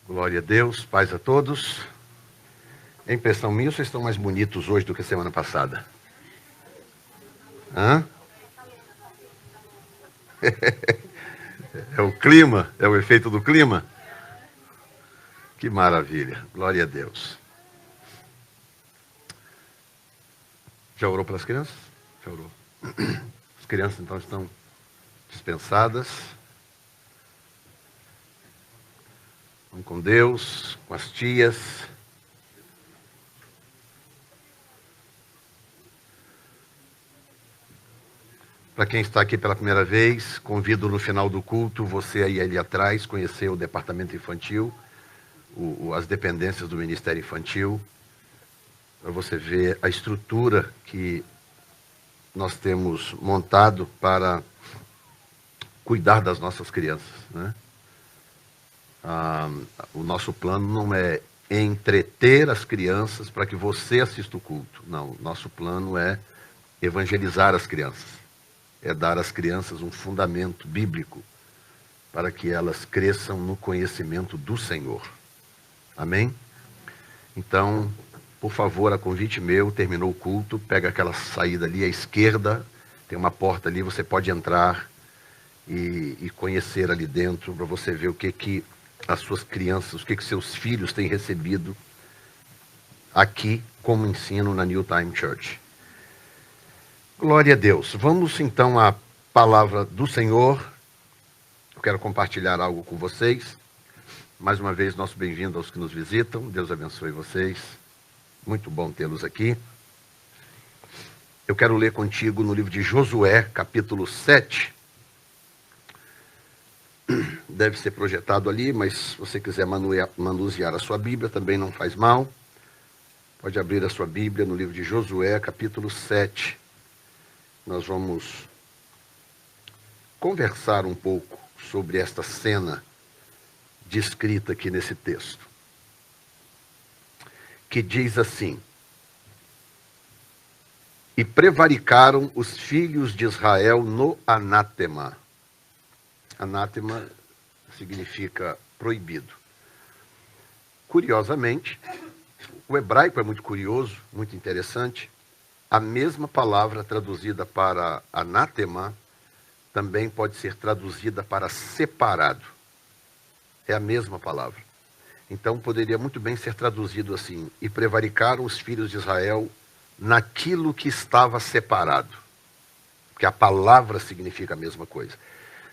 Glória a Deus, paz a todos. É impressão minha, vocês estão mais bonitos hoje do que semana passada? Hã? É o clima? É o efeito do clima? Que maravilha, glória a Deus. Já orou pelas crianças? Já orou. As crianças então estão dispensadas. Vão com Deus, com as tias. Para quem está aqui pela primeira vez, convido no final do culto, você aí ali atrás, conhecer o departamento infantil, as dependências do Ministério Infantil, para você ver a estrutura que nós temos montado para cuidar das nossas crianças, né? O nosso plano não é entreter as crianças para que você assista o culto. Não, nosso plano é evangelizar as crianças. É dar às crianças um fundamento bíblico para que elas cresçam no conhecimento do Senhor. Amém? Então, por favor, a convite meu, terminou o culto, pega aquela saída ali à esquerda, tem uma porta ali, você pode entrar e conhecer ali dentro, para você ver o que as suas crianças, o que seus filhos têm recebido aqui como ensino na New Time Church. Glória a Deus. Vamos então à palavra do Senhor. Eu quero compartilhar algo com vocês. Mais uma vez, nosso bem-vindo aos que nos visitam. Deus abençoe vocês. Muito bom tê-los aqui. Eu quero ler contigo no livro de Josué, capítulo 7. Deve ser projetado ali, mas se você quiser manusear a sua Bíblia, também não faz mal. Pode abrir a sua Bíblia no livro de Josué, capítulo 7. Nós vamos conversar um pouco sobre esta cena descrita aqui nesse texto, que diz assim: e prevaricaram os filhos de Israel no anátema. Anátema significa proibido. Curiosamente, o hebraico é muito curioso, muito interessante. A mesma palavra traduzida para anátema também pode ser traduzida para separado. É a mesma palavra. Então poderia muito bem ser traduzido assim: e prevaricaram os filhos de Israel naquilo que estava separado. Porque a palavra significa a mesma coisa.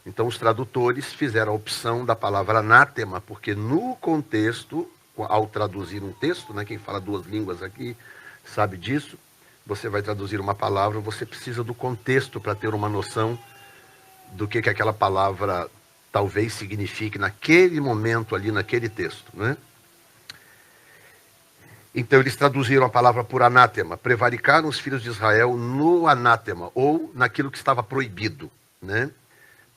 Então os tradutores fizeram a opção da palavra anátema, porque no contexto, ao traduzir um texto, né, quem fala duas línguas aqui sabe disso, você vai traduzir uma palavra, você precisa do contexto para ter uma noção do que aquela palavra talvez signifique naquele momento ali, naquele texto, né? Então eles traduziram a palavra por anátema, prevaricaram os filhos de Israel no anátema, ou naquilo que estava proibido, né?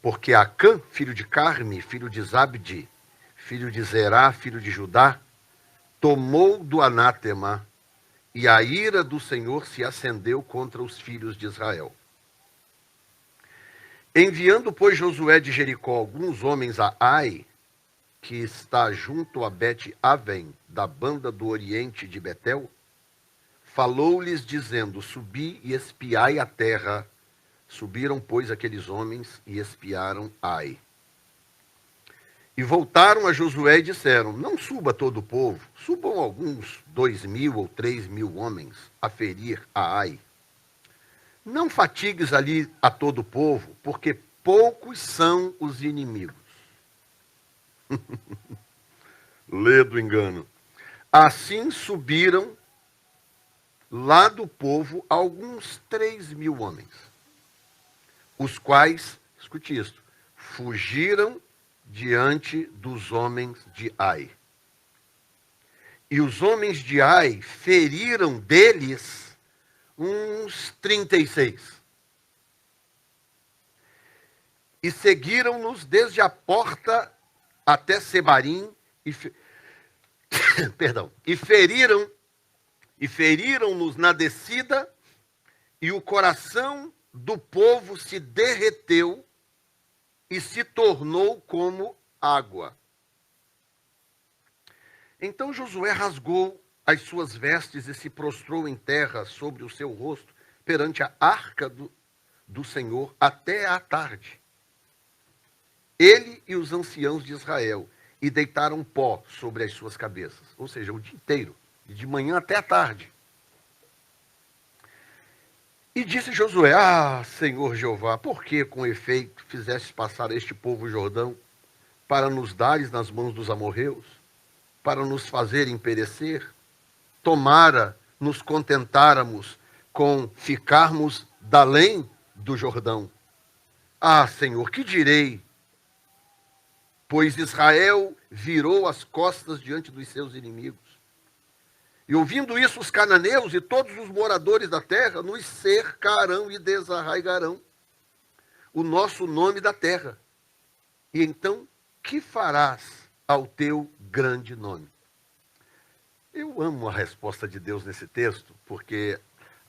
Porque Acã, filho de Carme, filho de Zabdi, filho de Zerá, filho de Judá, tomou do anátema, e a ira do Senhor se acendeu contra os filhos de Israel. Enviando, pois, Josué de Jericó alguns homens a Ai, que está junto a Bet-Aven, da banda do oriente de Betel, falou-lhes dizendo: subi e espiai a terra. Subiram, pois, aqueles homens e espiaram Ai. E voltaram a Josué e disseram: não suba todo o povo, subam alguns 2.000 ou 3.000 homens a ferir a Ai. Não fatigues ali a todo o povo, porque poucos são os inimigos. Lê do engano. Assim subiram lá do povo alguns 3.000 homens, os quais, escute isto, fugiram diante dos homens de Ai. E os homens de Ai feriram deles uns 36. E seguiram-nos desde a porta até Sebarim perdão, e feriram-nos na descida, e o coração do povo se derreteu e se tornou como água. Então Josué rasgou as suas vestes e se prostrou em terra sobre o seu rosto perante a arca do Senhor até à tarde. Ele e os anciãos de Israel, e deitaram pó sobre as suas cabeças, ou seja, o dia inteiro, de manhã até à tarde. E disse Josué: Senhor Jeová, por que com efeito fizeste passar este povo o Jordão, para nos dares nas mãos dos amorreus, para nos fazerem perecer? Tomara nos contentáramos com ficarmos da além do Jordão. Senhor, que direi? Pois Israel virou as costas diante dos seus inimigos. E ouvindo isso, os cananeus e todos os moradores da terra nos cercarão e desarraigarão o nosso nome da terra. E então, que farás ao teu grande nome? Eu amo a resposta de Deus nesse texto, porque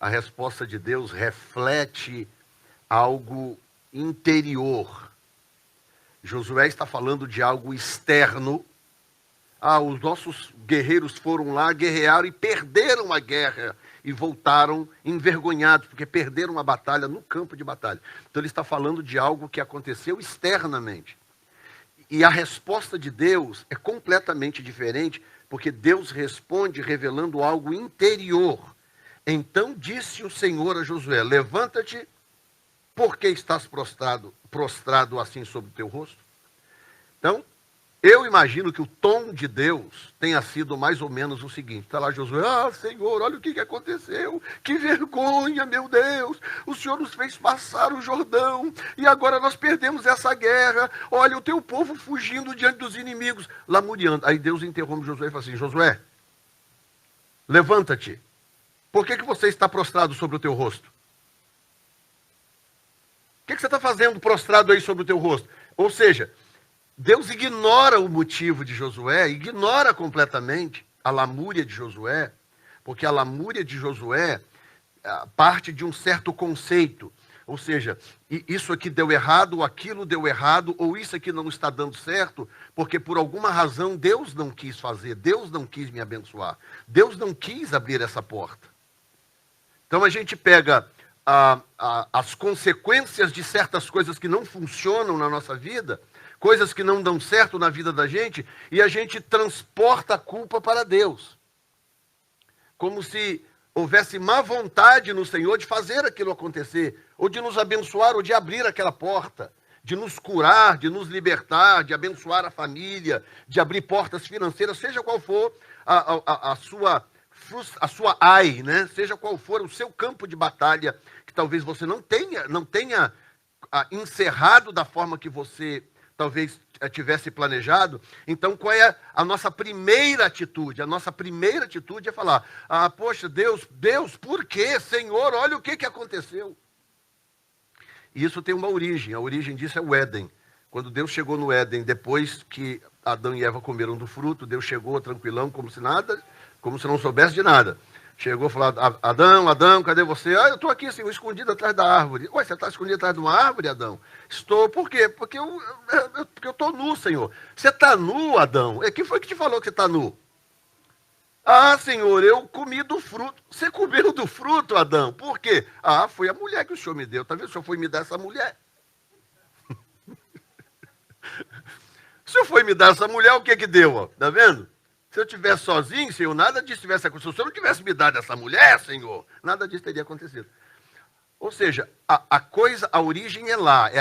a resposta de Deus reflete algo interior. Josué está falando de algo externo. Os nossos guerreiros foram lá, guerrearam e perderam a guerra e voltaram envergonhados, porque perderam a batalha no campo de batalha. Então ele está falando de algo que aconteceu externamente. E a resposta de Deus é completamente diferente, porque Deus responde revelando algo interior. Então disse o Senhor a Josué: levanta-te, porque estás prostrado assim sobre o teu rosto? Então, eu imagino que o tom de Deus tenha sido mais ou menos o seguinte: está lá Josué: Senhor, olha o que aconteceu, que vergonha, meu Deus, o Senhor nos fez passar o Jordão, e agora nós perdemos essa guerra, olha o teu povo fugindo diante dos inimigos, lamuriando. Aí Deus interrompe Josué e fala assim: Josué, levanta-te, por que você está prostrado sobre o teu rosto? O que você está fazendo prostrado aí sobre o teu rosto? Ou seja, Deus ignora o motivo de Josué, ignora completamente a lamúria de Josué, porque a lamúria de Josué parte de um certo conceito. Ou seja, isso aqui deu errado, aquilo deu errado, ou isso aqui não está dando certo, porque por alguma razão Deus não quis fazer, Deus não quis me abençoar, Deus não quis abrir essa porta. Então a gente pega as consequências de certas coisas que não funcionam na nossa vida, coisas que não dão certo na vida da gente, e a gente transporta a culpa para Deus. Como se houvesse má vontade no Senhor de fazer aquilo acontecer, ou de nos abençoar, ou de abrir aquela porta, de nos curar, de nos libertar, de abençoar a família, de abrir portas financeiras, seja qual for a sua ai, né? Seja qual for o seu campo de batalha, que talvez você não tenha encerrado da forma que você talvez tivesse planejado. Então, qual é a nossa primeira atitude? A nossa primeira atitude é falar: poxa, Deus, por quê? Senhor, olha o que aconteceu. E isso tem uma origem. A origem disso é o Éden. Quando Deus chegou no Éden, depois que Adão e Eva comeram do fruto, Deus chegou tranquilão, como se não soubesse de nada. Chegou e falou: Adão, cadê você? Eu estou aqui, Senhor, escondido atrás da árvore. Ué, você está escondido atrás de uma árvore, Adão? Estou, por quê? Porque eu estou nu, Senhor. Você está nu, Adão? Quem foi que te falou que você está nu? Senhor, eu comi do fruto. Você comeu do fruto, Adão? Por quê? Foi a mulher que o Senhor me deu. Tá vendo? O Senhor foi me dar essa mulher. O Senhor foi me dar essa mulher, o que deu? Ó? Tá vendo? Se eu estivesse sozinho, Senhor, nada disso tivesse acontecido. Se eu não tivesse me dado essa mulher, Senhor, nada disso teria acontecido. Ou seja, a origem é lá, é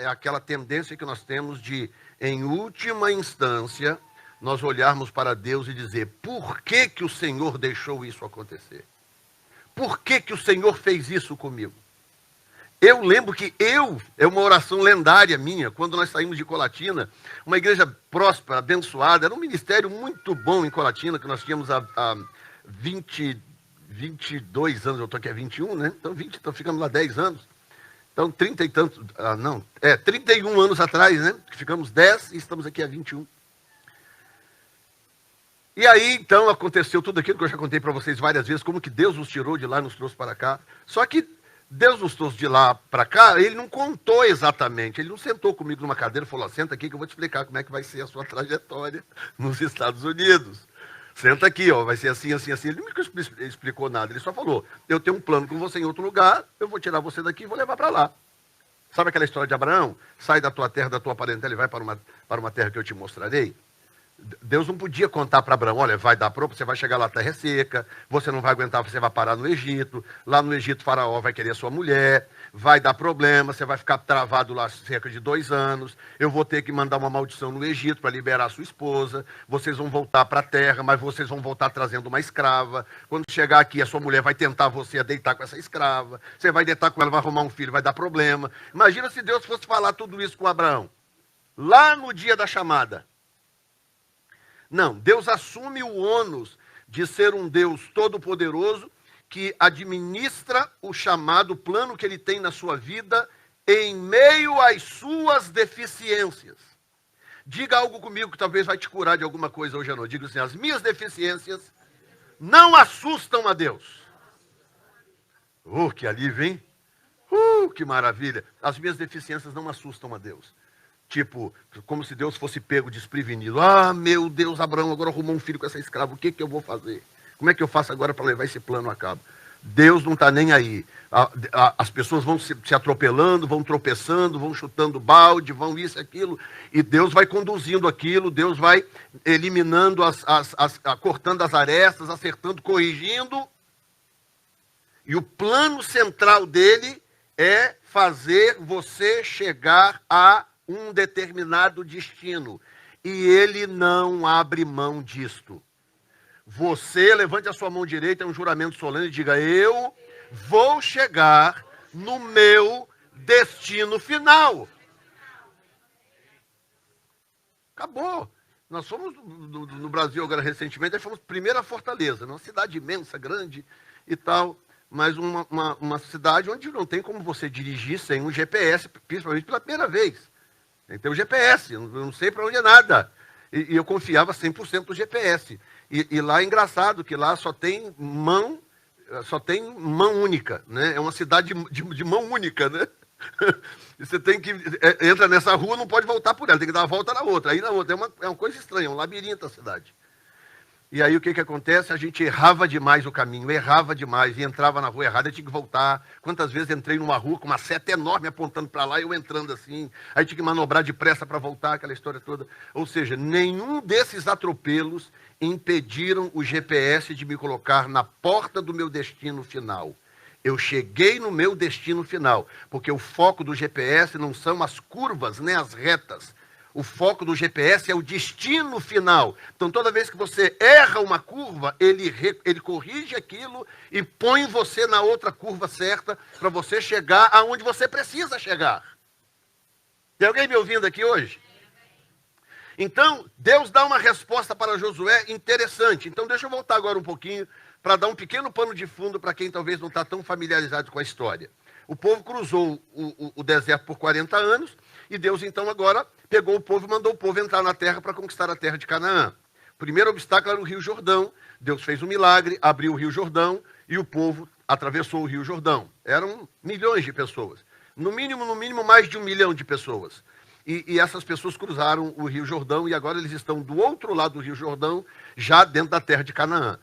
aquela tendência que nós temos de, em última instância, nós olharmos para Deus e dizer: por que o Senhor deixou isso acontecer? Por que o Senhor fez isso comigo? Eu lembro que é uma oração lendária minha, quando nós saímos de Colatina, uma igreja próspera, abençoada, era um ministério muito bom em Colatina, que nós tínhamos há 22 anos, eu estou aqui há 21, né? Então ficamos lá 10 anos. Então 30 e tantos, 31 anos atrás, né? Ficamos 10 e estamos aqui há 21. E aí, então, aconteceu tudo aquilo que eu já contei para vocês várias vezes, como que Deus nos tirou de lá e nos trouxe para cá. Só que Deus nos trouxe de lá para cá, ele não contou exatamente. Ele não sentou comigo numa cadeira e falou, senta aqui que eu vou te explicar como é que vai ser a sua trajetória nos Estados Unidos. Senta aqui, ó, vai ser assim, assim, assim. Ele nunca explicou nada, ele só falou, eu tenho um plano com você em outro lugar, eu vou tirar você daqui e vou levar para lá. Sabe aquela história de Abraão? Sai da tua terra, da tua parentela e vai para uma terra que eu te mostrarei? Deus não podia contar para Abraão, olha, vai dar você vai chegar lá, a terra é seca, você não vai aguentar, você vai parar no Egito, lá no Egito Faraó vai querer a sua mulher, vai dar problema, você vai ficar travado lá cerca de 2 anos, eu vou ter que mandar uma maldição no Egito para liberar a sua esposa, vocês vão voltar para a terra, mas vocês vão voltar trazendo uma escrava, quando chegar aqui a sua mulher vai tentar você a deitar com essa escrava, você vai deitar com ela, vai arrumar um filho, vai dar problema. Imagina se Deus fosse falar tudo isso com Abraão, lá no dia da chamada. Não, Deus assume o ônus de ser um Deus todo-poderoso que administra o chamado plano que ele tem na sua vida em meio às suas deficiências. Diga algo comigo que talvez vai te curar de alguma coisa hoje à noite. Diga assim, as minhas deficiências não assustam a Deus. Que alívio, hein? Que maravilha. As minhas deficiências não assustam a Deus. Tipo, como se Deus fosse pego desprevenido. Ah, meu Deus, Abraão agora arrumou um filho com essa escrava. O que eu vou fazer? Como é que eu faço agora para levar esse plano a cabo? Deus não está nem aí. As pessoas vão se atropelando, vão tropeçando, vão chutando balde, vão isso e aquilo. E Deus vai conduzindo aquilo, Deus vai eliminando, cortando as arestas, acertando, corrigindo. E o plano central dele é fazer você chegar a um determinado destino. E ele não abre mão disto. Você, levante a sua mão direita, é um juramento solene e diga, eu vou chegar no meu destino final. Acabou. Nós fomos no Brasil agora recentemente, nós fomos primeiro a Fortaleza, uma cidade imensa, grande e tal, mas uma cidade onde não tem como você dirigir sem um GPS, principalmente pela primeira vez. Tem que ter o GPS, eu não sei para onde é nada. E eu confiava 100% no GPS. E lá é engraçado que lá só tem mão única, né? É uma cidade de mão única, né? Você tem que entra nessa rua, não pode voltar por ela, tem que dar uma volta na outra. Aí na outra é uma coisa estranha, é um labirinto a cidade. E aí o que acontece? A gente errava demais o caminho, errava demais, e entrava na rua errada e tinha que voltar. Quantas vezes entrei numa rua com uma seta enorme apontando para lá e eu entrando assim, aí tinha que manobrar depressa para voltar, aquela história toda. Ou seja, nenhum desses atropelos impediram o GPS de me colocar na porta do meu destino final. Eu cheguei no meu destino final, porque o foco do GPS não são as curvas, nem as retas. O foco do GPS é o destino final. Então, toda vez que você erra uma curva, ele corrige aquilo e põe você na outra curva certa para você chegar aonde você precisa chegar. Tem alguém me ouvindo aqui hoje? Então, Deus dá uma resposta para Josué interessante. Então, deixa eu voltar agora um pouquinho para dar um pequeno pano de fundo para quem talvez não está tão familiarizado com a história. O povo cruzou o deserto por 40 anos e Deus, então, agora pegou o povo e mandou o povo entrar na terra para conquistar a terra de Canaã. O primeiro obstáculo era o Rio Jordão. Deus fez um milagre, abriu o Rio Jordão e o povo atravessou o Rio Jordão. Eram milhões de pessoas. No mínimo, mais de 1 milhão de pessoas. E essas pessoas cruzaram o Rio Jordão e agora eles estão do outro lado do Rio Jordão, já dentro da terra de Canaã.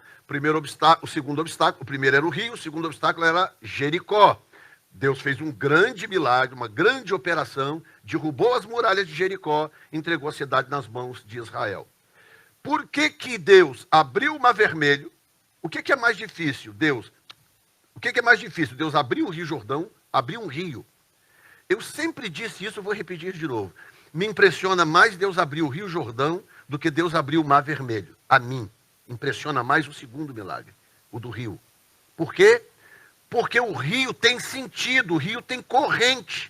O segundo obstáculo, o primeiro era o rio, o segundo obstáculo era Jericó. Deus fez um grande milagre, uma grande operação, derrubou as muralhas de Jericó, entregou a cidade nas mãos de Israel. Por que Deus abriu o Mar Vermelho? O que é mais difícil, Deus? O que é mais difícil? Deus abriu o Rio Jordão, abriu um rio. Eu sempre disse isso, eu vou repetir de novo. Me impressiona mais Deus abrir o Rio Jordão do que Deus abrir o Mar Vermelho. A mim, impressiona mais o segundo milagre, o do rio. Por quê? Porque o rio tem sentido, o rio tem corrente.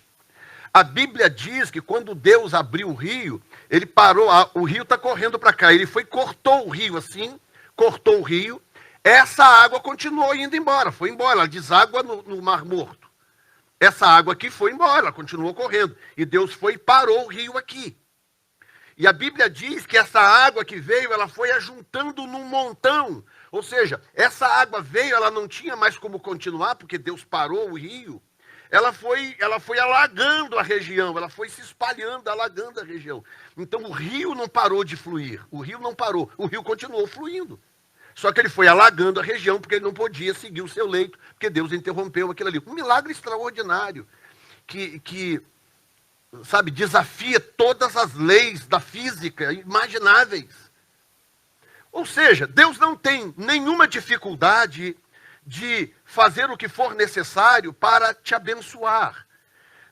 A Bíblia diz que quando Deus abriu o rio, ele parou, o rio está correndo para cá, ele cortou o rio assim, cortou o rio, essa água continuou indo embora, foi embora, ela deságua no Mar Morto. Essa água aqui foi embora, ela continuou correndo, e Deus foi e parou o rio aqui. E a Bíblia diz que essa água que veio, ela foi ajuntando num montão. Ou seja, essa água veio, ela não tinha mais como continuar, porque Deus parou o rio. Ela foi alagando a região, ela foi se espalhando, alagando a região. Então o rio não parou de fluir, o rio não parou, o rio continuou fluindo. Só que ele foi alagando a região, porque ele não podia seguir o seu leito, porque Deus interrompeu aquilo ali. Um milagre extraordinário, que sabe, desafia todas as leis da física imagináveis. Ou seja, Deus não tem nenhuma dificuldade de fazer o que for necessário para te abençoar.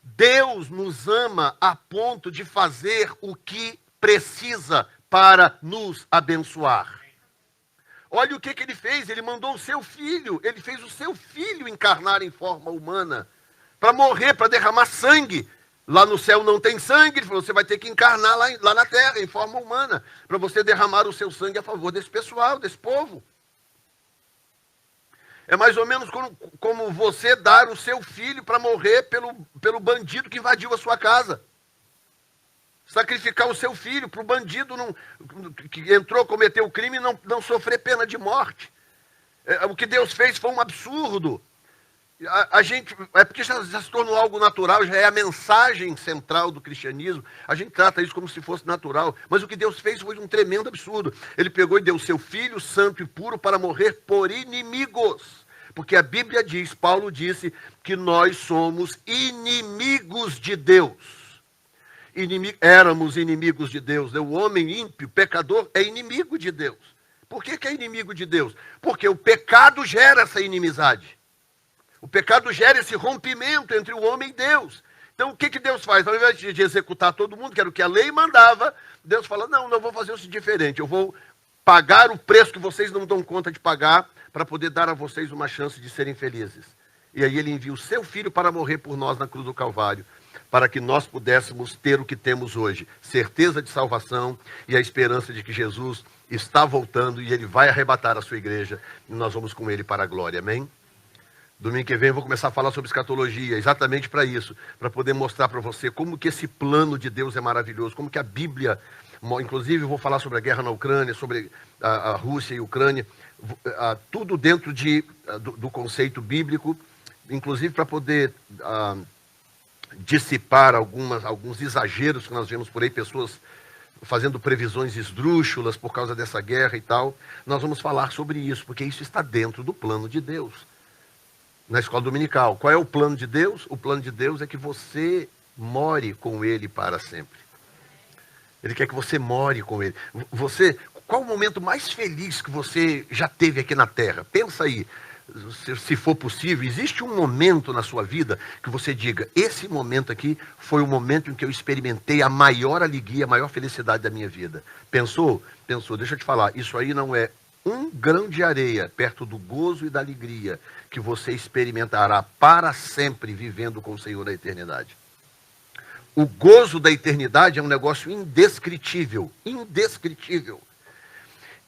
Deus nos ama a ponto de fazer o que precisa para nos abençoar. Olha o que ele fez, ele mandou o seu filho, ele fez o seu filho encarnar em forma humana, para morrer, para derramar sangue. Lá no céu não tem sangue, ele falou, você vai ter que encarnar lá na terra, em forma humana, para você derramar o seu sangue a favor desse pessoal, desse povo. É mais ou menos como você dar o seu filho para morrer pelo bandido que invadiu a sua casa. Sacrificar o seu filho para o bandido que entrou, cometeu o crime e não sofrer pena de morte. O que Deus fez foi um absurdo. A gente, é porque já se tornou algo natural, já é a mensagem central do cristianismo. A gente trata isso como se fosse natural. Mas o que Deus fez foi um tremendo absurdo. Ele pegou e deu o seu filho santo e puro para morrer por inimigos. Porque a Bíblia diz, Paulo disse, que nós somos inimigos de Deus. Éramos inimigos de Deus. O homem ímpio, pecador, é inimigo de Deus. Por que é inimigo de Deus? Porque o pecado gera essa inimizade. O pecado gera esse rompimento entre o homem e Deus. Então, o que Deus faz? Ao invés de executar todo mundo, que era o que a lei mandava, Deus fala, não vou fazer isso diferente. Eu vou pagar o preço que vocês não dão conta de pagar para poder dar a vocês uma chance de serem felizes. E aí ele envia o seu filho para morrer por nós na cruz do Calvário, para que nós pudéssemos ter o que temos hoje. Certeza de salvação e a esperança de que Jesus está voltando e ele vai arrebatar a sua igreja e nós vamos com ele para a glória. Amém? Domingo que vem eu vou começar a falar sobre escatologia, exatamente para isso, para poder mostrar para você como que esse plano de Deus é maravilhoso, como que a Bíblia, inclusive eu vou falar sobre a guerra na Ucrânia, sobre a Rússia e a Ucrânia, tudo dentro do conceito bíblico, inclusive para poder dissipar alguns exageros que nós vemos por aí, pessoas fazendo previsões esdrúxulas por causa dessa guerra e tal. Nós vamos falar sobre isso, porque isso está dentro do plano de Deus. Na escola dominical, qual é o plano de Deus? O plano de Deus é que você more com Ele para sempre. Ele quer que você more com Ele. Qual o momento mais feliz que você já teve aqui na Terra? Pensa aí, se for possível, existe um momento na sua vida que você diga, esse momento aqui foi o momento em que eu experimentei a maior alegria, a maior felicidade da minha vida. Pensou? Pensou. Deixa eu te falar, isso aí não é um grão de areia perto do gozo e da alegria que você experimentará para sempre vivendo com o Senhor na eternidade. O gozo da eternidade é um negócio indescritível, indescritível.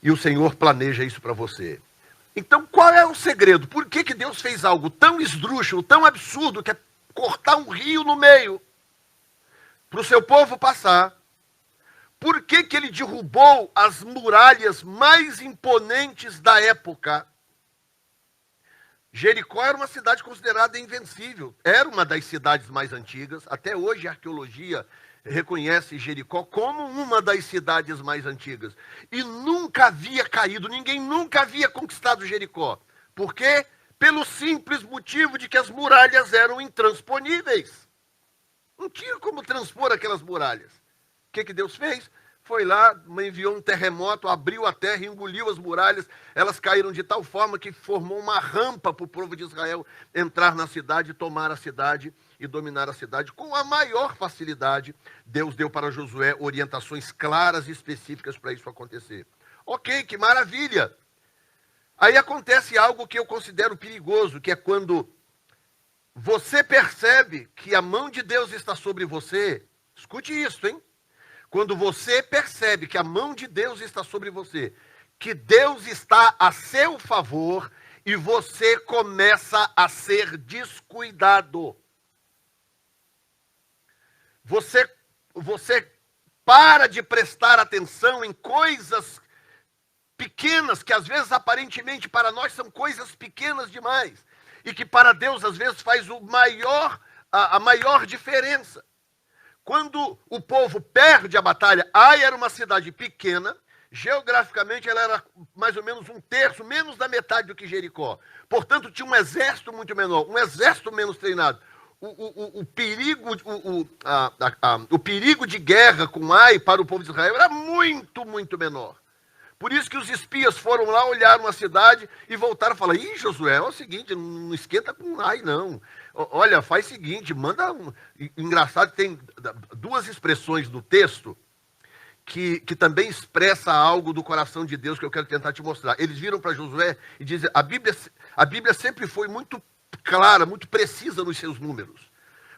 E o Senhor planeja isso para você. Então, qual é o segredo? Por que Deus fez algo tão esdrúxulo, tão absurdo, que é cortar um rio no meio para o seu povo passar? Por que ele derrubou as muralhas mais imponentes da época? Jericó era uma cidade considerada invencível. Era uma das cidades mais antigas. Até hoje a arqueologia reconhece Jericó como uma das cidades mais antigas. E nunca havia caído, ninguém nunca havia conquistado Jericó. Por quê? Pelo simples motivo de que as muralhas eram intransponíveis. Não tinha como transpor aquelas muralhas. O que Deus fez? Foi lá, enviou um terremoto, abriu a terra, engoliu as muralhas, elas caíram de tal forma que formou uma rampa para o povo de Israel entrar na cidade, tomar a cidade e dominar a cidade com a maior facilidade. Deus deu para Josué orientações claras e específicas para isso acontecer. Ok, que maravilha! Aí acontece algo que eu considero perigoso, que é quando você percebe que a mão de Deus está sobre você. Escute isso, hein? Quando você percebe que a mão de Deus está sobre você, que Deus está a seu favor e você começa a ser descuidado. Você para de prestar atenção em coisas pequenas, que às vezes aparentemente para nós são coisas pequenas demais, e que para Deus às vezes faz a maior diferença. Quando o povo perde a batalha, Ai era uma cidade pequena, geograficamente ela era mais ou menos um terço, menos da metade do que Jericó. Portanto, tinha um exército muito menor, um exército menos treinado. O perigo de guerra com Ai para o povo de Israel era muito, muito menor. Por isso que os espias foram lá, olharam a cidade e voltaram a falar: ih, Josué, é o seguinte, não esquenta com Ai, não. Olha, faz o seguinte, manda um... Engraçado, tem duas expressões do texto que também expressa algo do coração de Deus que eu quero tentar te mostrar. Eles viram para Josué e dizem: a Bíblia sempre foi muito clara, muito precisa nos seus números.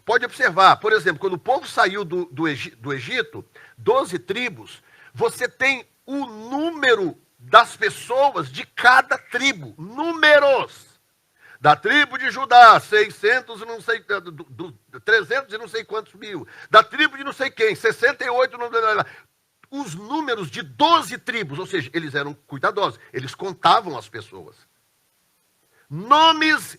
Pode observar, por exemplo, quando o povo saiu do Egito, 12 tribos, você tem o número das pessoas de cada tribo. Números. Da tribo de Judá, 600 e não sei, 300 e não sei quantos mil. Da tribo de não sei quem, 68, os números de 12 tribos, ou seja, eles eram cuidadosos, eles contavam as pessoas. Números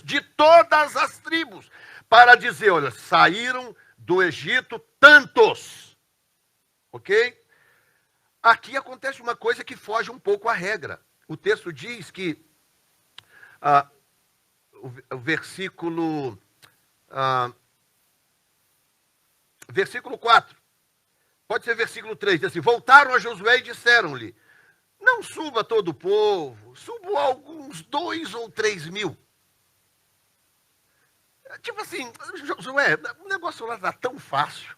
de todas as tribos, para dizer: olha, saíram do Egito tantos. Ok? Aqui acontece uma coisa que foge um pouco à regra. O texto diz que o versículo 4, pode ser versículo 3, diz assim: voltaram a Josué e disseram-lhe: não suba todo o povo, subam alguns 2 ou 3 mil. Tipo assim, Josué, o negócio lá está tão fácil.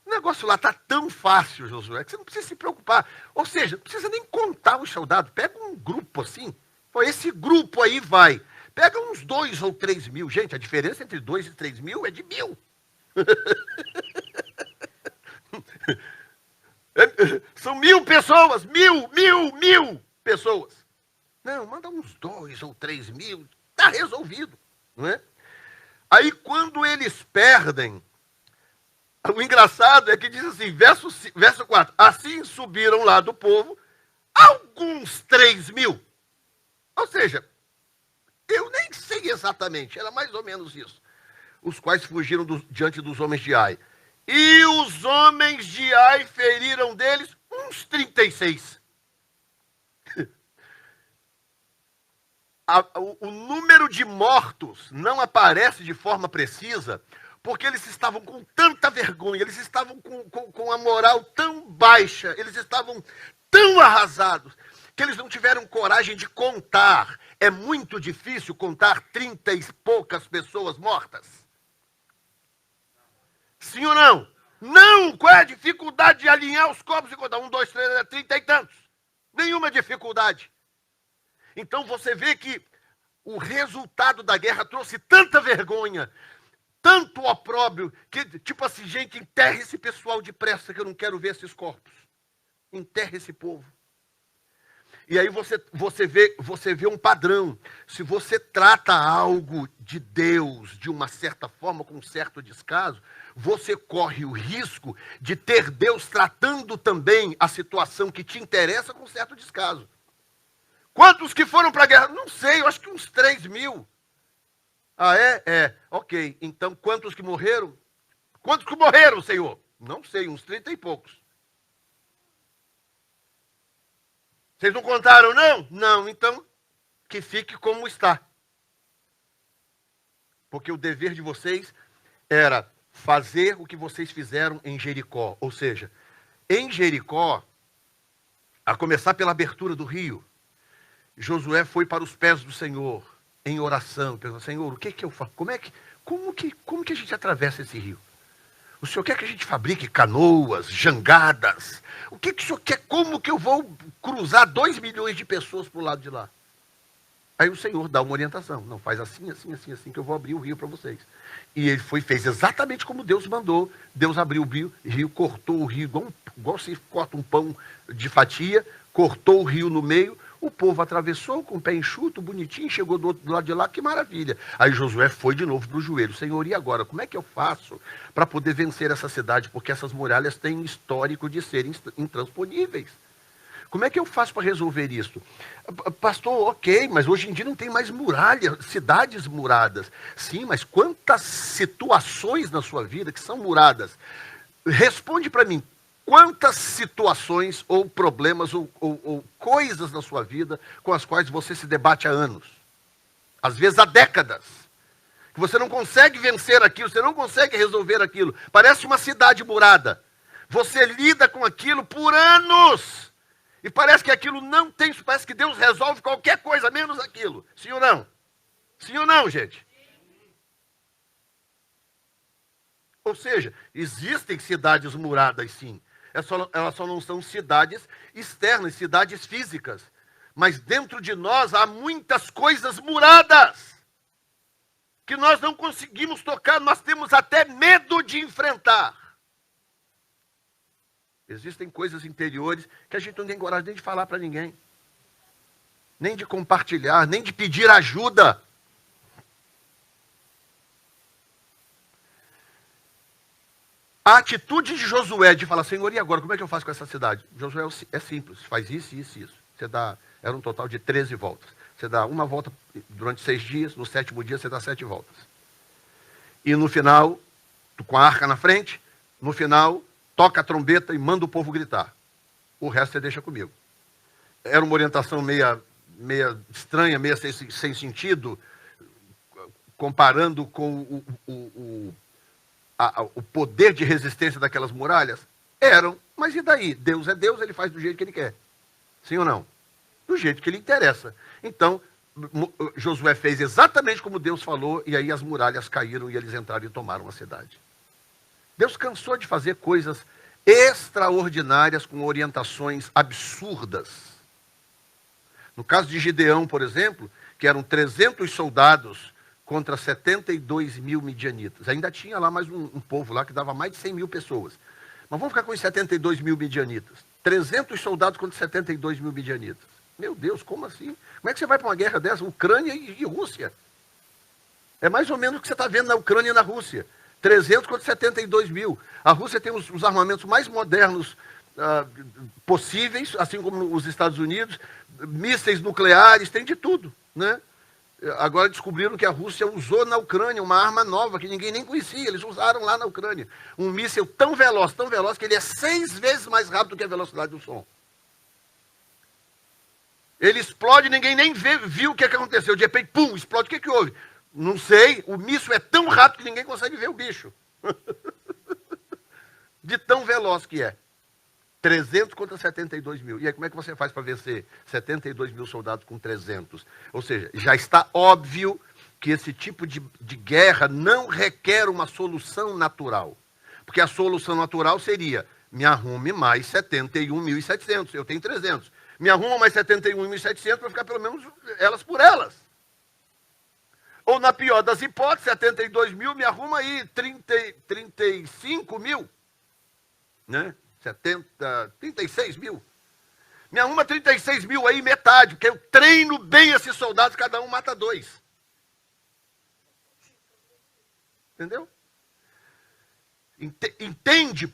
O negócio lá está tão fácil, Josué, que você não precisa se preocupar. Ou seja, não precisa nem contar os soldados. Pega um grupo assim, esse grupo aí vai. Pega uns 2 ou 3 mil. Gente, a diferença entre 2 e 3 mil é de 1000. São 1000 pessoas, mil pessoas. Não, manda uns 2 ou 3 mil, está resolvido, não é? Aí quando eles perdem, o engraçado é que diz assim, verso 4, assim subiram lá do povo alguns 3 mil. Ou seja, eu nem sei exatamente, era mais ou menos isso. Os quais fugiram diante dos homens de Ai. E os homens de Ai feriram deles uns 36. O número de mortos não aparece de forma precisa, porque eles estavam com tanta vergonha, eles estavam com a moral tão baixa, eles estavam tão arrasados, que eles não tiveram coragem de contar. É muito difícil contar 30 e poucas pessoas mortas. Sim ou não? Não! Qual é a dificuldade de alinhar os corpos e contar? 1, 2, 3, 30 e tantos. Nenhuma dificuldade. Então você vê que o resultado da guerra trouxe tanta vergonha, tanto opróbrio, que tipo assim, gente, enterre esse pessoal depressa, que eu não quero ver esses corpos. Enterre esse povo. E aí você vê um padrão. Se você trata algo de Deus de uma certa forma, com um certo descaso, você corre o risco de ter Deus tratando também a situação que te interessa com certo descaso. Quantos que foram para a guerra? Não sei, eu acho que uns 3 mil. Ah, é? É. Ok. Então, quantos que morreram? Quantos que morreram, Senhor? Não sei, uns 30 e poucos. Vocês não contaram, não? Não, então, que fique como está. Porque o dever de vocês era fazer o que vocês fizeram em Jericó. Ou seja, em Jericó, a começar pela abertura do rio, Josué foi para os pés do Senhor, em oração, pensando: Senhor, o que eu faço? Como que a gente atravessa esse rio? O Senhor quer que a gente fabrique canoas, jangadas? O que o Senhor quer? Como que eu vou cruzar 2 milhões de pessoas para o lado de lá? Aí o Senhor dá uma orientação: não, faz assim, assim, assim, assim, que eu vou abrir o rio para vocês. E ele fez exatamente como Deus mandou. Deus abriu o rio, cortou o rio, igual se corta um pão de fatia, cortou o rio no meio. O povo atravessou com o pé enxuto, bonitinho, chegou do lado de lá, que maravilha. Aí Josué foi de novo para o joelho. Senhor, e agora? Como é que eu faço para poder vencer essa cidade? Porque essas muralhas têm histórico de serem intransponíveis. Como é que eu faço para resolver isso? Pastor, ok, mas hoje em dia não tem mais muralha, cidades muradas. Sim, mas quantas situações na sua vida que são muradas? Responde para mim. Quantas situações ou problemas ou coisas na sua vida com as quais você se debate há anos? Às vezes há décadas. Que você não consegue vencer aquilo, você não consegue resolver aquilo. Parece uma cidade murada. Você lida com aquilo por anos. E parece que aquilo não tem, parece que Deus resolve qualquer coisa, menos aquilo. Sim ou não? Sim ou não, gente? Ou seja, existem cidades muradas, sim. Elas só não são cidades externas, cidades físicas. Mas dentro de nós há muitas coisas muradas que nós não conseguimos tocar, nós temos até medo de enfrentar. Existem coisas interiores que a gente não tem coragem nem de falar para ninguém, nem de compartilhar, nem de pedir ajuda. A atitude de Josué de falar, Senhor, e agora, como é que eu faço com essa cidade? Josué é simples, faz isso, isso e isso. Era um total de 13 voltas. Você dá uma volta durante 6 dias, no 7º dia você dá 7 voltas. E no final, com a arca na frente, no final, toca a trombeta e manda o povo gritar. O resto você deixa comigo. Era uma orientação meia estranha, meia sem sentido, comparando com o poder de resistência daquelas muralhas? Eram, mas e daí? Deus é Deus, ele faz do jeito que ele quer. Sim ou não? Do jeito que lhe interessa. Então, Josué fez exatamente como Deus falou, e aí as muralhas caíram e eles entraram e tomaram a cidade. Deus cansou de fazer coisas extraordinárias com orientações absurdas. No caso de Gideão, por exemplo, que eram 300 soldados contra 72 mil midianitas. Ainda tinha lá mais um povo lá que dava mais de 100 mil pessoas. Mas vamos ficar com os 72 mil midianitas. 300 soldados contra 72 mil midianitas. Meu Deus, como assim? Como é que você vai para uma guerra dessa? Ucrânia e Rússia. É mais ou menos o que você está vendo na Ucrânia e na Rússia. 300 contra 72 mil. A Rússia tem os armamentos mais modernos possíveis, assim como os Estados Unidos, mísseis nucleares, tem de tudo, né? Agora descobriram que a Rússia usou na Ucrânia uma arma nova que ninguém nem conhecia. Eles usaram lá na Ucrânia. Um míssil tão veloz, que ele é 6 vezes mais rápido do que a velocidade do som. Ele explode, ninguém nem viu o que aconteceu. De repente, pum, explode. O que houve? Não sei. O míssil é tão rápido que ninguém consegue ver o bicho. De tão veloz que é. 300 contra 72 mil. E aí, como é que você faz para vencer 72 mil soldados com 300? Ou seja, já está óbvio que esse tipo de guerra não requer uma solução natural. Porque a solução natural seria, me arrume mais 71.700. Eu tenho 300. Me arruma mais 71.700 para ficar pelo menos elas por elas. Ou, na pior das hipóteses, 72 mil, me arruma aí 35 mil. Né? 36 mil. Me arruma 36 mil aí, metade, porque eu treino bem esses soldados, cada um mata 2. Entendeu? Entende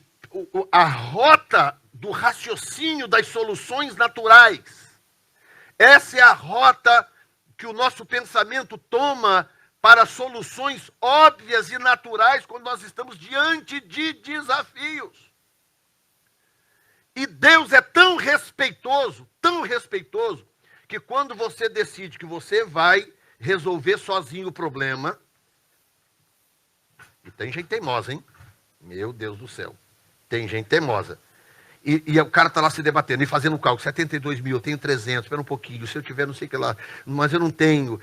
a rota do raciocínio das soluções naturais. Essa é a rota que o nosso pensamento toma para soluções óbvias e naturais quando nós estamos diante de desafios. E Deus é tão respeitoso, que quando você decide que você vai resolver sozinho o problema, e tem gente teimosa, hein? Meu Deus do céu. Tem gente teimosa. E o cara está lá se debatendo e fazendo um cálculo, 72 mil, eu tenho 300, espera um pouquinho, se eu tiver não sei o que lá, mas eu não tenho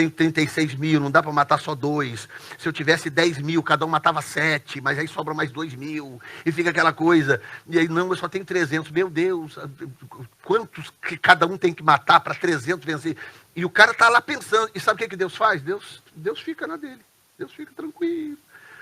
36 mil, não dá para matar só 2, se eu tivesse 10 mil, cada um matava 7, mas aí sobra mais 2 mil, e fica aquela coisa, e aí não, eu só tenho 300, meu Deus, quantos que cada um tem que matar para 300 vencer? E o cara está lá pensando, e sabe o que Deus faz? Deus fica na dele, Deus fica tranquilo,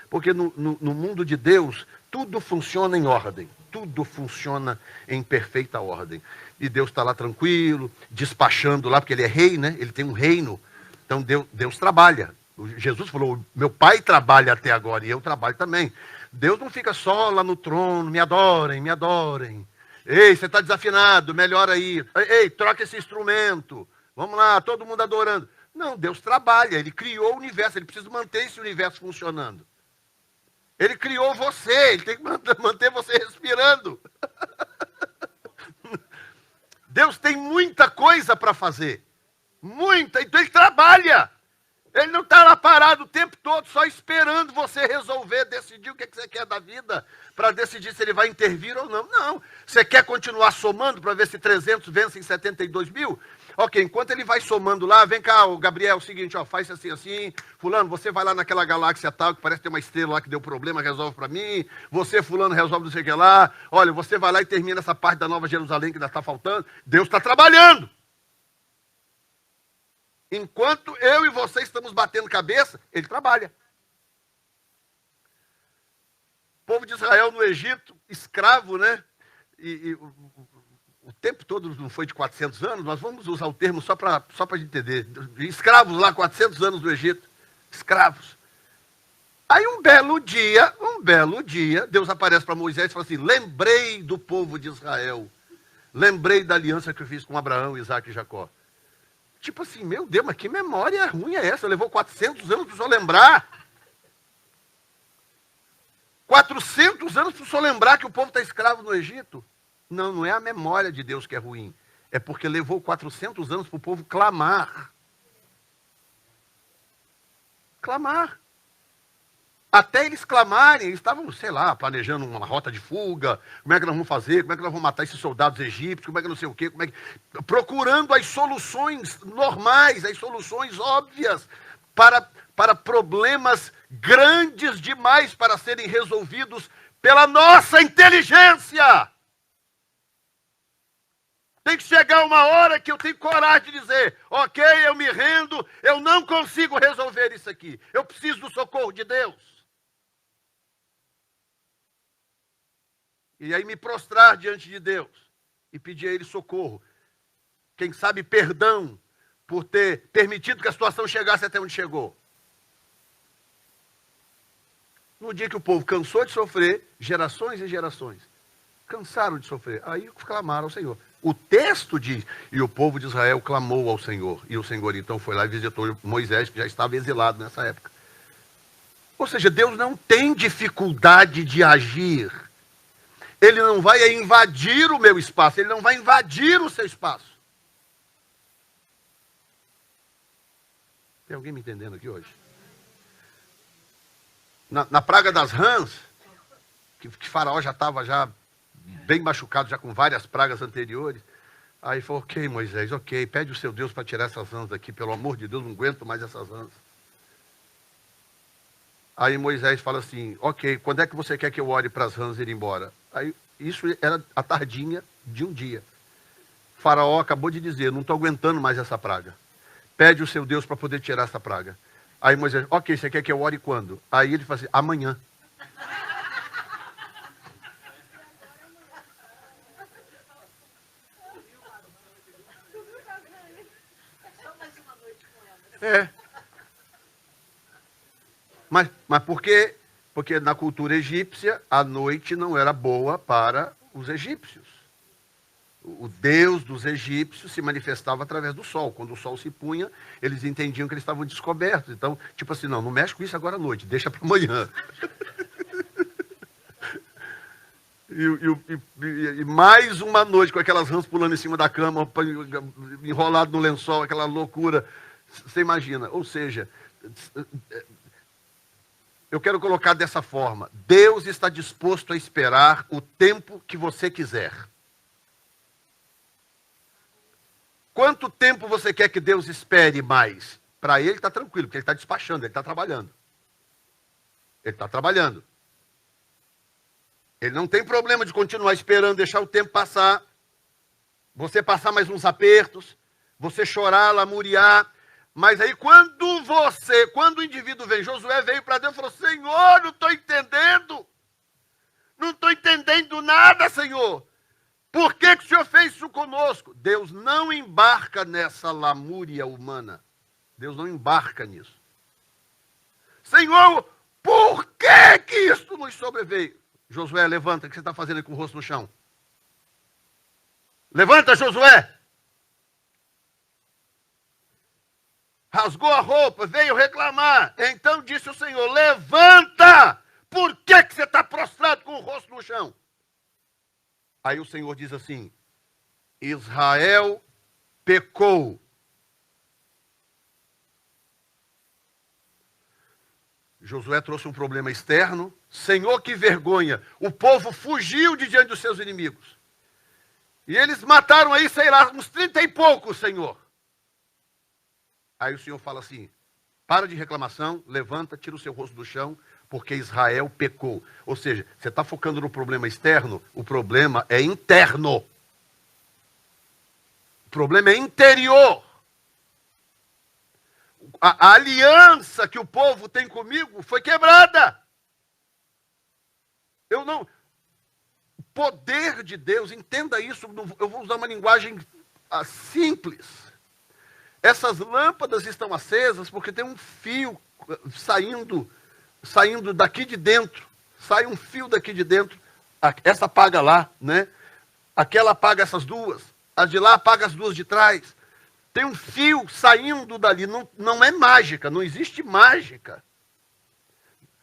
porque no mundo de Deus, tudo funciona em ordem. Tudo funciona em perfeita ordem. E Deus está lá tranquilo, despachando lá, porque ele é rei, né? Ele tem um reino. Então Deus trabalha. Jesus falou, meu pai trabalha até agora e eu trabalho também. Deus não fica só lá no trono, me adorem, me adorem. Ei, você está desafinado, melhora aí. Ei, troca esse instrumento. Vamos lá, todo mundo adorando. Não, Deus trabalha, ele criou o universo, ele precisa manter esse universo funcionando. Ele criou você, ele tem que manter você respirando. Deus tem muita coisa para fazer. Muita, então ele trabalha. Ele não está lá parado o tempo todo, só esperando você resolver, decidir o que você quer da vida, para decidir se ele vai intervir ou não. Não, você quer continuar somando para ver se 300 vence em 72 mil? Ok, enquanto ele vai somando lá, vem cá, o Gabriel, é o seguinte, ó, faz assim, assim, fulano, você vai lá naquela galáxia tal, que parece ter uma estrela lá que deu problema, resolve para mim, você, fulano, resolve não sei o que lá, olha, você vai lá e termina essa parte da Nova Jerusalém que ainda está faltando, Deus está trabalhando. Enquanto eu e você estamos batendo cabeça, ele trabalha. O povo de Israel no Egito, escravo, né? O tempo todo não foi de 400 anos, nós vamos usar o termo só para a gente entender. Escravos lá, 400 anos no Egito. Escravos. Aí um belo dia, Deus aparece para Moisés e fala assim, lembrei do povo de Israel. Lembrei da aliança que eu fiz com Abraão, Isaac e Jacó. Tipo assim, meu Deus, mas que memória ruim é essa? Levou 400 anos para o senhor lembrar. 400 anos para o senhor lembrar que o povo está escravo no Egito. Não, não é a memória de Deus que é ruim. É porque levou 400 anos para o povo clamar. Clamar. Até eles clamarem, eles estavam, sei lá, planejando uma rota de fuga, como é que nós vamos fazer, como é que nós vamos matar esses soldados egípcios, como é que não sei o quê, procurando as soluções normais, as soluções óbvias para problemas grandes demais para serem resolvidos pela nossa inteligência. Tem que chegar uma hora que eu tenho coragem de dizer, ok, eu me rendo, eu não consigo resolver isso aqui, eu preciso do socorro de Deus. E aí me prostrar diante de Deus e pedir a Ele socorro. Quem sabe perdão por ter permitido que a situação chegasse até onde chegou. No dia que o povo cansou de sofrer, gerações e gerações cansaram de sofrer, aí clamaram ao Senhor. O texto diz, e o povo de Israel clamou ao Senhor. E o Senhor então foi lá e visitou Moisés, que já estava exilado nessa época. Ou seja, Deus não tem dificuldade de agir. Ele não vai invadir o meu espaço, ele não vai invadir o seu espaço. Tem alguém me entendendo aqui hoje? Na praga das rãs, que Faraó já estava bem machucado, já com várias pragas anteriores, aí falou, ok, Moisés, ok, pede o seu Deus para tirar essas rãs daqui, pelo amor de Deus, não aguento mais essas rãs. Aí Moisés fala assim, ok, quando é que você quer que eu ore para as rãs irem embora? Aí, isso era a tardinha de um dia. Faraó acabou de dizer, não estou aguentando mais essa praga. Pede o seu Deus para poder tirar essa praga. Aí Moisés, ok, você quer que eu ore quando? Aí ele fala assim, amanhã. É. Mas por quê? Porque na cultura egípcia, a noite não era boa para os egípcios. O Deus dos egípcios se manifestava através do sol. Quando o sol se punha, eles entendiam que eles estavam descobertos. Então, tipo assim, não mexe com isso agora à noite, deixa para amanhã. E mais uma noite com aquelas rãs pulando em cima da cama, enrolado no lençol, aquela loucura. Você imagina? Ou seja, eu quero colocar dessa forma. Deus está disposto a esperar o tempo que você quiser. Quanto tempo você quer que Deus espere mais? Para ele está tranquilo, porque ele está despachando, ele está trabalhando. Ele está trabalhando. Ele não tem problema de continuar esperando, deixar o tempo passar. Você passar mais uns apertos, você chorar, lamuriar. Mas aí quando o indivíduo vem, Josué veio para Deus e falou, Senhor, não estou entendendo. Não estou entendendo nada, Senhor. Por que que o Senhor fez isso conosco? Deus não embarca nessa lamúria humana. Deus não embarca nisso. Senhor, por que que isso nos sobreveio? Josué, levanta, o que você está fazendo aí com o rosto no chão? Levanta, Josué! Rasgou a roupa, veio reclamar. Então disse o Senhor, levanta! Por que que você está prostrado com o rosto no chão? Aí o Senhor diz assim, Israel pecou. Josué trouxe um problema externo. Senhor, que vergonha. O povo fugiu de diante dos seus inimigos. E eles mataram aí, sei lá, uns 30 e poucos, Senhor. Aí o Senhor fala assim, para de reclamação, levanta, tira o seu rosto do chão, porque Israel pecou. Ou seja, você está focando no problema externo, o problema é interno. O problema é interior. A aliança que o povo tem comigo foi quebrada. O poder de Deus, entenda isso, eu vou usar uma linguagem simples. Essas lâmpadas estão acesas porque tem um fio saindo daqui de dentro. Sai um fio daqui de dentro. Essa apaga lá, né? Aquela apaga essas duas. As de lá apaga as duas de trás. Tem um fio saindo dali. Não é mágica, não existe mágica.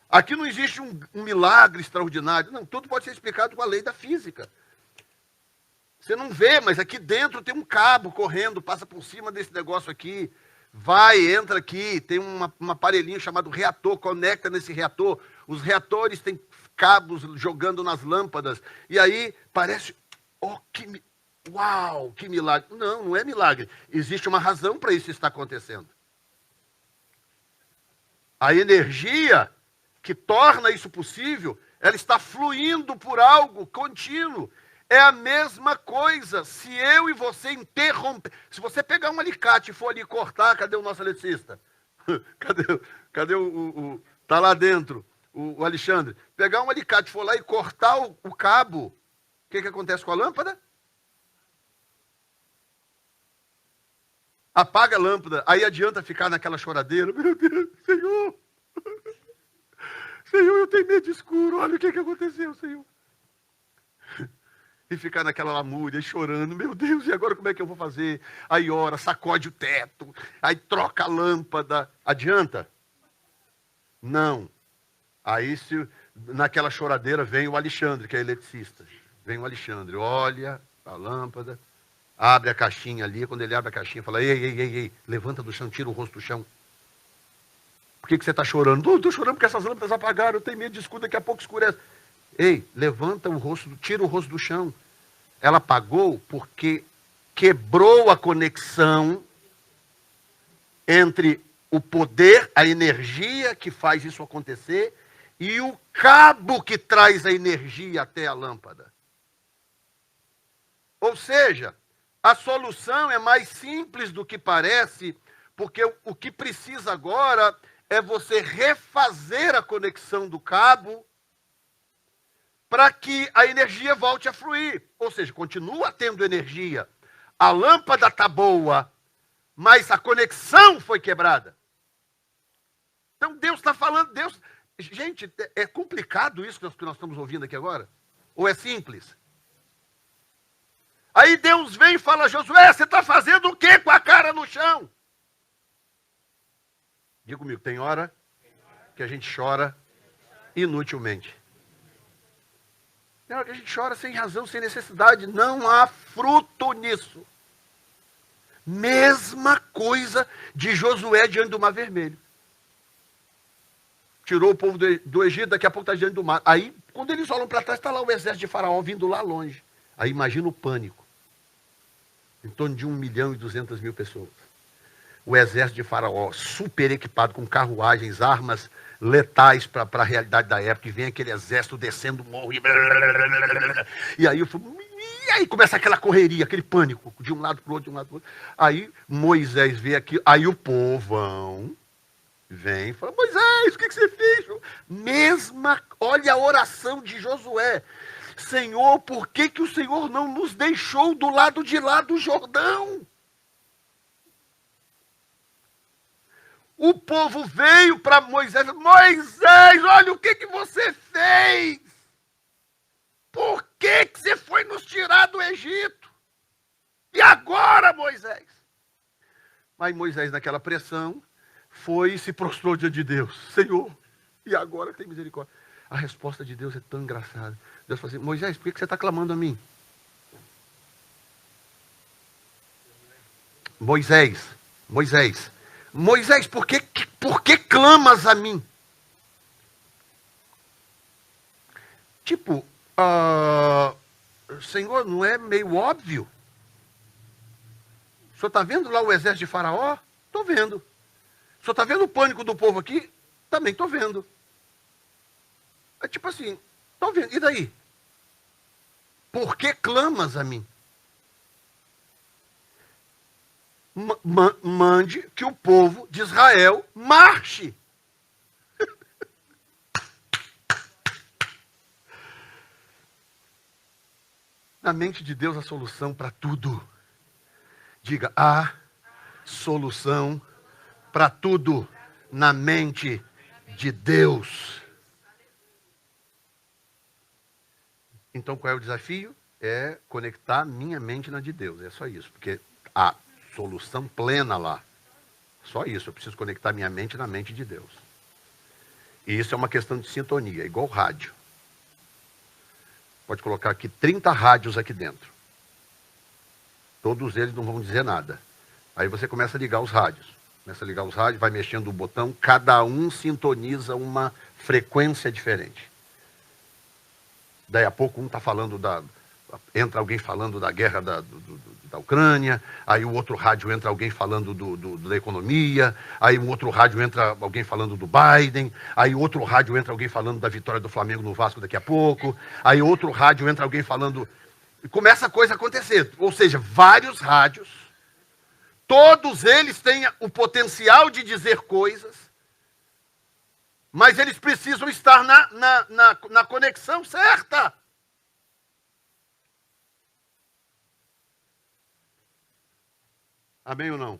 Aqui não existe um milagre extraordinário. Não, tudo pode ser explicado com a lei da física. Você não vê, mas aqui dentro tem um cabo correndo, passa por cima desse negócio aqui, vai, entra aqui, tem um aparelhinho chamado reator, conecta nesse reator. Os reatores têm cabos jogando nas lâmpadas. E aí parece, uau, que milagre. Não, não é milagre. Existe uma razão para isso estar acontecendo. A energia que torna isso possível, ela está fluindo por algo contínuo. É a mesma coisa se eu e você interromper. Se você pegar um alicate e for ali cortar, cadê o nosso eletricista? Cadê o tá lá dentro, o Alexandre. Pegar um alicate e for lá e cortar o cabo, o que acontece com a lâmpada? Apaga a lâmpada, aí adianta ficar naquela choradeira. Meu Deus, Senhor! Senhor, eu tenho medo de escuro, olha o que aconteceu, Senhor. E ficar naquela lamúria, chorando, meu Deus, e agora como é que eu vou fazer? Aí ora, sacode o teto, aí troca a lâmpada. Adianta? Não. Aí naquela choradeira vem o Alexandre, que é eletricista. Vem o Alexandre, olha a lâmpada, abre a caixinha ali, quando ele abre a caixinha, fala, ei, levanta do chão, tira o rosto do chão. Por que você está chorando? Estou chorando porque essas lâmpadas apagaram, eu tenho medo de escuro, daqui a pouco escurece. Ei, levanta o rosto, tira o rosto do chão. Ela apagou porque quebrou a conexão entre o poder, a energia que faz isso acontecer e o cabo que traz a energia até a lâmpada. Ou seja, a solução é mais simples do que parece, porque o que precisa agora é você refazer a conexão do cabo para que a energia volte a fluir. Ou seja, continua tendo energia. A lâmpada está boa, mas a conexão foi quebrada. Então Deus está falando, Gente, é complicado isso que nós estamos ouvindo aqui agora? Ou é simples? Aí Deus vem e fala, Josué, você está fazendo o quê com a cara no chão? Diga comigo, tem hora que a gente chora inutilmente. Tem hora que a gente chora sem razão, sem necessidade. Não há fruto nisso. Mesma coisa de Josué diante do Mar Vermelho. Tirou o povo do Egito, daqui a pouco está diante do mar. Aí, quando eles olham para trás, está lá o exército de Faraó vindo lá longe. Aí imagina o pânico. Em torno de 1.200.000 pessoas. O exército de Faraó, super equipado com carruagens, armas letais para a realidade da época, e vem aquele exército descendo o morro, e aí começa aquela correria, aquele pânico, de um lado para o outro, de um lado para o outro. Aí Moisés vê aqui, aí o povão Vem e fala, Moisés, o que você fez? Olha a oração de Josué. Senhor, por que o Senhor não nos deixou do lado de lá do Jordão? O povo veio para Moisés, Moisés, olha o que você fez. Por que você foi nos tirar do Egito? E agora, Moisés? Mas Moisés, naquela pressão, foi e se prostrou diante de Deus. Senhor, e agora tem misericórdia. A resposta de Deus é tão engraçada. Deus falou assim, Moisés, por que você está clamando a mim? Moisés, por que clamas a mim? Tipo, Senhor, não é meio óbvio? O senhor está vendo lá o exército de Faraó? Estou vendo. O senhor está vendo o pânico do povo aqui? Também estou vendo. É tipo assim, estou vendo. E daí? Por que clamas a mim? Mande que o povo de Israel marche. Na mente de Deus a solução para tudo. Diga, há solução para tudo na mente de Deus. Então qual é o desafio? É conectar minha mente na de Deus. É só isso, porque há solução plena lá. Só isso, eu preciso conectar minha mente na mente de Deus. E isso é uma questão de sintonia, igual rádio. Pode colocar aqui 30 rádios aqui dentro. Todos eles não vão dizer nada. Aí você começa a ligar os rádios. Vai mexendo o botão, cada um sintoniza uma frequência diferente. Daí a pouco um está falando entra alguém falando da guerra da Ucrânia, aí o outro rádio entra alguém falando da economia, aí o outro rádio entra alguém falando do Biden, aí outro rádio entra alguém falando da vitória do Flamengo no Vasco daqui a pouco, aí outro rádio entra alguém falando... E começa a coisa a acontecer. Ou seja, vários rádios, todos eles têm o potencial de dizer coisas, mas eles precisam estar na conexão certa. Amém ou não?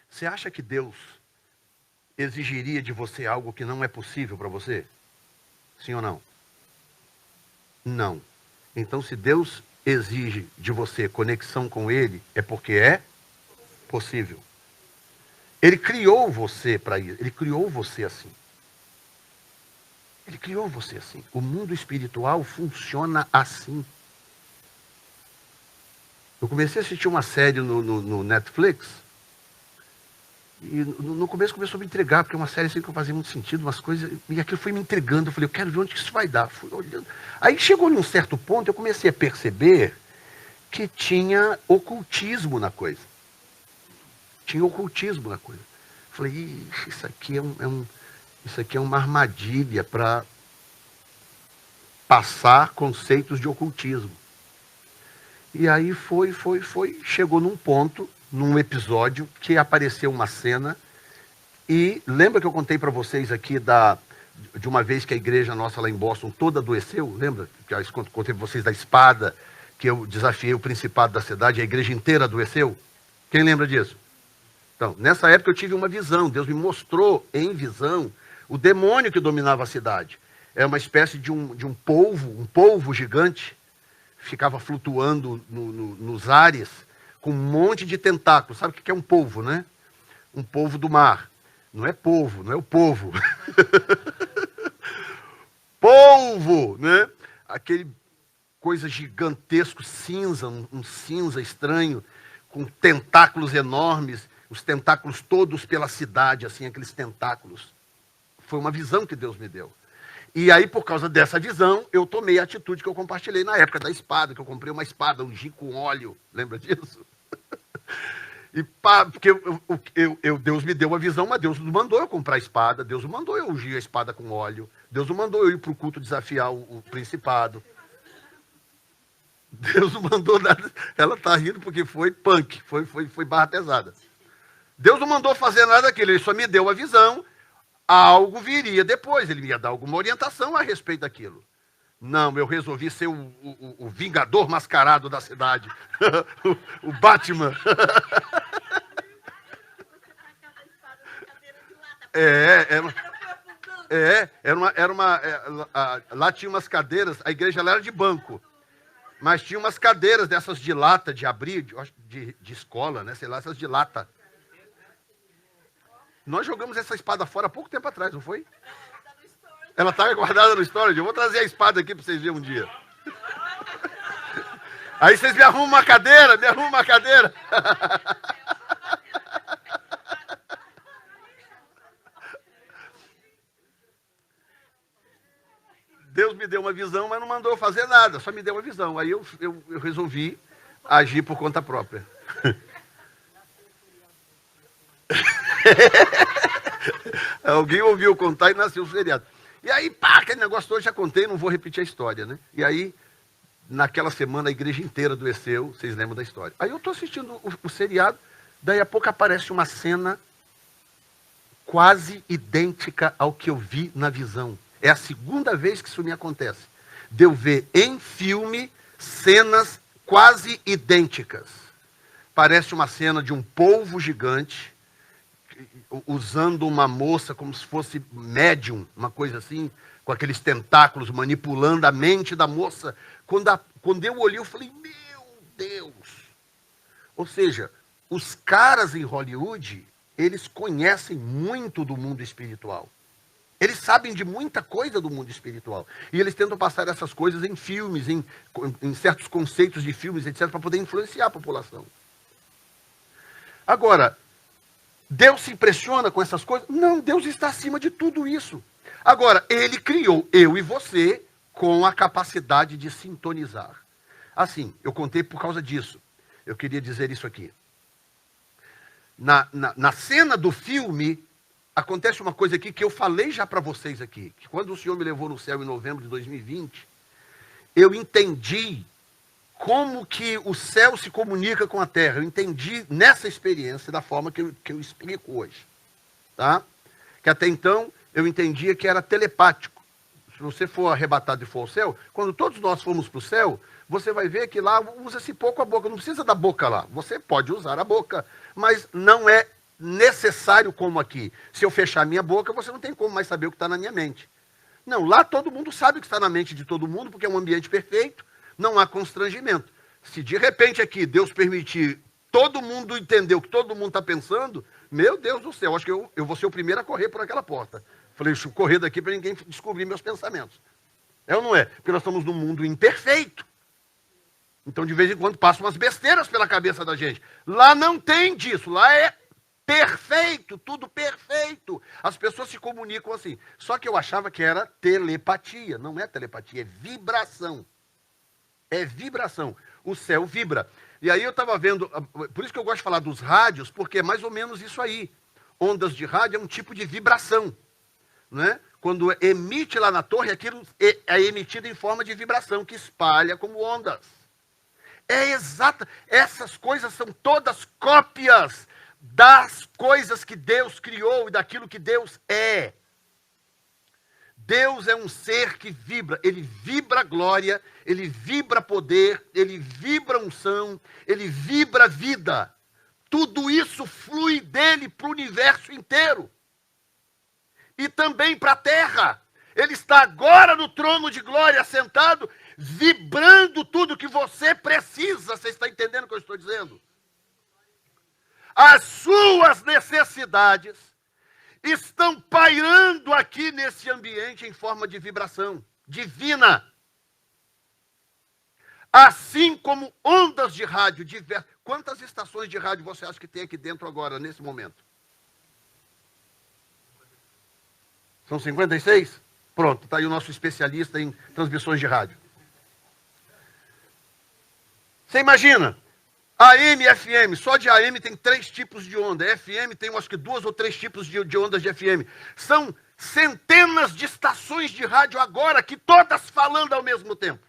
Você acha que Deus exigiria de você algo que não é possível para você? Sim ou não? Não. Então, se Deus exige de você conexão com Ele, é porque é possível. Ele criou você para isso. Ele criou você assim. Ele criou você assim. O mundo espiritual funciona assim. Eu comecei a assistir uma série no Netflix. E no começo começou a me entregar, porque é uma série assim que não fazia muito sentido, umas coisas. E aquilo foi me entregando. Eu falei, eu quero ver onde que isso vai dar. Fui olhando. Aí chegou num certo ponto, eu comecei a perceber que tinha ocultismo na coisa. Tinha ocultismo na coisa. Falei, isso aqui isso aqui é uma armadilha para passar conceitos de ocultismo. E aí foi, chegou num ponto, num episódio, que apareceu uma cena, e lembra que eu contei para vocês aqui de uma vez que a igreja nossa lá em Boston toda adoeceu? Lembra? Que eu contei para vocês da espada, que eu desafiei o principado da cidade, a igreja inteira adoeceu? Quem lembra disso? Então, nessa época eu tive uma visão, Deus me mostrou em visão o demônio que dominava a cidade. É uma espécie de um polvo gigante, ficava flutuando nos ares, com um monte de tentáculos. Sabe o que é um polvo, né? Um polvo do mar. Não é polvo, não é o povo. Polvo, né? Aquele coisa gigantesco, cinza, um cinza estranho, com tentáculos enormes, os tentáculos todos pela cidade, assim, aqueles tentáculos. Foi uma visão que Deus me deu. E aí, por causa dessa visão, eu tomei a atitude que eu compartilhei na época da espada, que eu comprei uma espada, ungi com óleo. Lembra disso? E porque Deus me deu a visão, mas Deus não mandou eu comprar a espada, Deus não mandou eu ungir a espada com óleo, Deus não mandou eu ir para o culto desafiar o principado. Deus não mandou nada. Ela está rindo porque foi punk, foi barra pesada. Deus não mandou fazer nada daquilo, ele só me deu a visão, algo viria depois, ele me ia dar alguma orientação a respeito daquilo. Não, eu resolvi ser o vingador mascarado da cidade, o Batman. Lá tinha umas cadeiras, a igreja lá era de banco, mas tinha umas cadeiras dessas de lata, de abrir, de escola, né? Sei lá, essas de lata. Nós jogamos essa espada fora há pouco tempo atrás, não foi? Ela estava guardada no storage. Eu vou trazer a espada aqui para vocês verem um dia. Aí vocês me arrumam uma cadeira, Deus me deu uma visão, mas não mandou fazer nada, só me deu uma visão. Aí eu resolvi agir por conta própria. Alguém ouviu contar e nasceu o feriado. E aí, pá, aquele negócio todo, já contei, não vou repetir a história, né? E aí, naquela semana, a igreja inteira adoeceu, vocês lembram da história. Aí eu estou assistindo o seriado, daí a pouco aparece uma cena quase idêntica ao que eu vi na visão. É a segunda vez que isso me acontece. De eu ver em filme cenas quase idênticas. Parece uma cena de um polvo gigante, usando uma moça como se fosse médium, uma coisa assim, com aqueles tentáculos, manipulando a mente da moça. Quando eu olhei, eu falei, meu Deus! Ou seja, os caras em Hollywood, eles conhecem muito do mundo espiritual. Eles sabem de muita coisa do mundo espiritual. E eles tentam passar essas coisas em filmes, em certos conceitos de filmes, etc., para poder influenciar a população. Agora, Deus se impressiona com essas coisas? Não, Deus está acima de tudo isso. Agora, Ele criou eu e você com a capacidade de sintonizar. Assim, eu contei por causa disso. Eu queria dizer isso aqui. Na cena do filme, acontece uma coisa aqui que eu falei já para vocês aqui. Que quando o Senhor me levou no céu em novembro de 2020, eu entendi como que o céu se comunica com a terra. Eu entendi nessa experiência da forma que eu explico hoje. Tá? Que até então eu entendia que era telepático. Se você for arrebatado e for ao céu, quando todos nós formos para o céu, você vai ver que lá usa-se pouco a boca. Não precisa da boca lá. Você pode usar a boca, mas não é necessário como aqui. Se eu fechar minha boca, você não tem como mais saber o que está na minha mente. Não, lá todo mundo sabe o que está na mente de todo mundo, porque é um ambiente perfeito. Não há constrangimento. Se de repente aqui Deus permitir todo mundo entender o que todo mundo está pensando, meu Deus do céu, acho que eu vou ser o primeiro a correr por aquela porta. Falei, deixa eu correr daqui para ninguém descobrir meus pensamentos. É ou não é? Porque nós estamos num mundo imperfeito. Então, de vez em quando, passam umas besteiras pela cabeça da gente. Lá não tem disso, lá é perfeito, tudo perfeito. As pessoas se comunicam assim. Só que eu achava que era telepatia. Não é telepatia, é vibração. É vibração. O céu vibra. E aí eu estava vendo, por isso que eu gosto de falar dos rádios, porque é mais ou menos isso aí. Ondas de rádio é um tipo de vibração. Né? Quando emite lá na torre, aquilo é emitido em forma de vibração, que espalha como ondas. É exata. Essas coisas são todas cópias das coisas que Deus criou e daquilo que Deus é. Deus é um ser que vibra, ele vibra glória, ele vibra poder, ele vibra unção, ele vibra vida. Tudo isso flui dele para o universo inteiro. E também para a terra. Ele está agora no trono de glória, sentado, vibrando tudo que você precisa. Você está entendendo o que eu estou dizendo? As suas necessidades estão pairando aqui nesse ambiente em forma de vibração divina. Assim como ondas de rádio diversas. Quantas estações de rádio você acha que tem aqui dentro agora, nesse momento? São 56? Pronto, está aí o nosso especialista em transmissões de rádio. Você imagina, AM e FM, só de AM tem 3 tipos de onda, FM tem acho que 2 ou 3 tipos de ondas de FM. São centenas de estações de rádio agora, que todas falando ao mesmo tempo.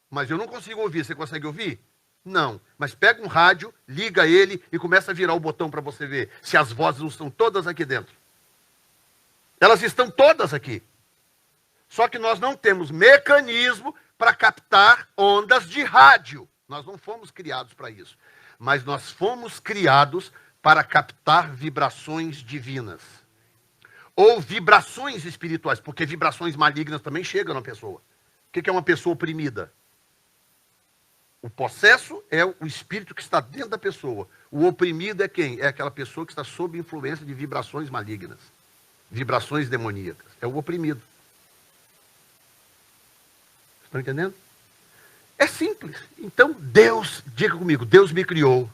Mas eu não consigo ouvir, você consegue ouvir? Não. Mas pega um rádio, liga ele e começa a virar o botão para você ver se as vozes não estão todas aqui dentro. Elas estão todas aqui. Só que nós não temos mecanismo para captar ondas de rádio. Nós não fomos criados para isso. Mas nós fomos criados para captar vibrações divinas. Ou vibrações espirituais, porque vibrações malignas também chegam na pessoa. O que é uma pessoa oprimida? O possesso é o espírito que está dentro da pessoa. O oprimido é quem? É aquela pessoa que está sob influência de vibrações malignas. Vibrações demoníacas. É o oprimido. Estão entendendo? É simples. Então, Deus, diga comigo, Deus me criou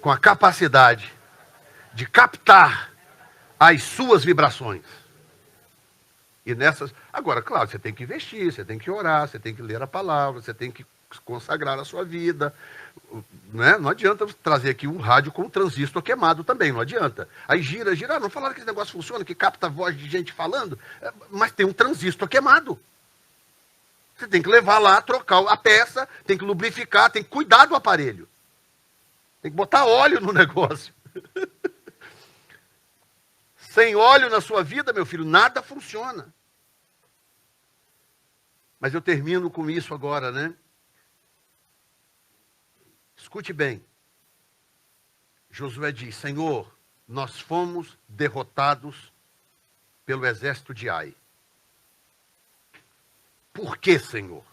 com a capacidade de captar as suas vibrações. E nessas... Agora, claro, você tem que investir, você tem que orar, você tem que ler a palavra, você tem que consagrar a sua vida. Né? Não adianta trazer aqui um rádio com um transistor queimado também, não adianta. Aí gira, não falaram que esse negócio funciona, que capta a voz de gente falando, mas tem um transistor queimado. Você tem que levar lá, trocar a peça, tem que lubrificar, tem que cuidar do aparelho. Tem que botar óleo no negócio. Sem óleo na sua vida, meu filho, nada funciona. Mas eu termino com isso agora, né? Escute bem. Josué diz, Senhor, nós fomos derrotados pelo exército de Ai. Por que, Senhor?